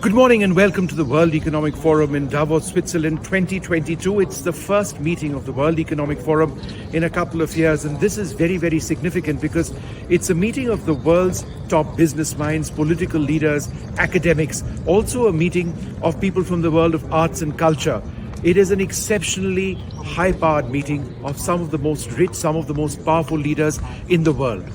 Good morning and welcome to the World Economic Forum in Davos, Switzerland 2022. It's the first meeting of the World Economic Forum in a couple of years, and this is very, very significant because it's a meeting of the world's top business minds, political leaders, academics, also a meeting of people from the world of arts and culture. It is an exceptionally high-powered meeting of some of the most rich, some of the most powerful leaders in the world.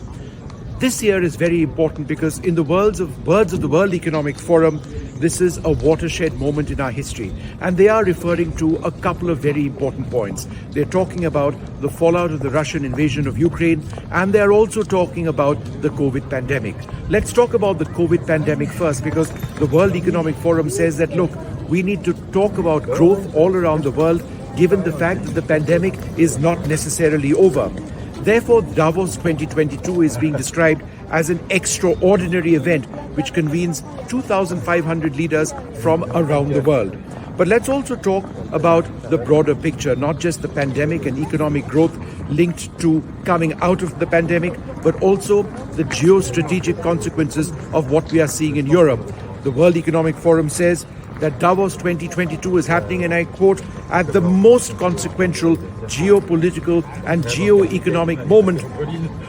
This year is very important because in the words of the World Economic Forum, this is a watershed moment in our history. And they are referring to a couple of very important points. They're talking about the fallout of the Russian invasion of Ukraine, and they're also talking about the COVID pandemic. Let's talk about the COVID pandemic first, because the World Economic Forum says that, look, we need to talk about growth all around the world, given the fact that the pandemic is not necessarily over. Therefore, Davos 2022 is being described as an extraordinary event which convenes 2,500 leaders from around the world. But let's also talk about the broader picture, not just the pandemic and economic growth linked to coming out of the pandemic, but also the geostrategic consequences of what we are seeing in Europe. The World Economic Forum says that Davos 2022 is happening, and I quote, at the most consequential geopolitical and geo-economic moment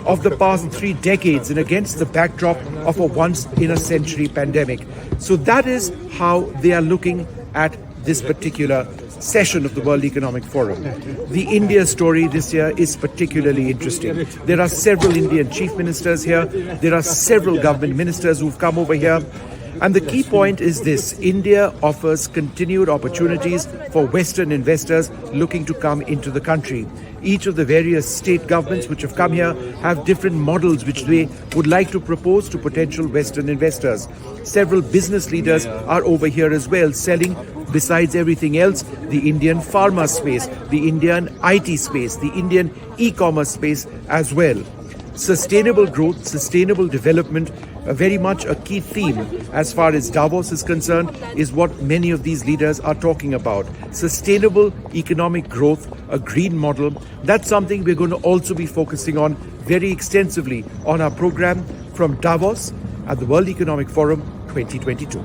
of the past 3 decades, and against the backdrop of a once-in-a-century pandemic. So that is how they are looking at this particular session of the World Economic Forum. The India story this year is particularly interesting. There are several Indian chief ministers here. There are several government ministers who've come over here. And the key point is this: India offers continued opportunities for Western investors looking to come into the country. Each of the various state governments which have come here have different models which they would like to propose to potential Western investors. Several business leaders are over here as well, selling, besides everything else, the Indian pharma space, the Indian IT space, the Indian e-commerce space as well. Sustainable growth, sustainable development, very much a key theme as far as Davos is concerned, is what many of these leaders are talking about. Sustainable economic growth, a green model, that's something we're going to also be focusing on very extensively on our program from Davos at the World Economic Forum 2022.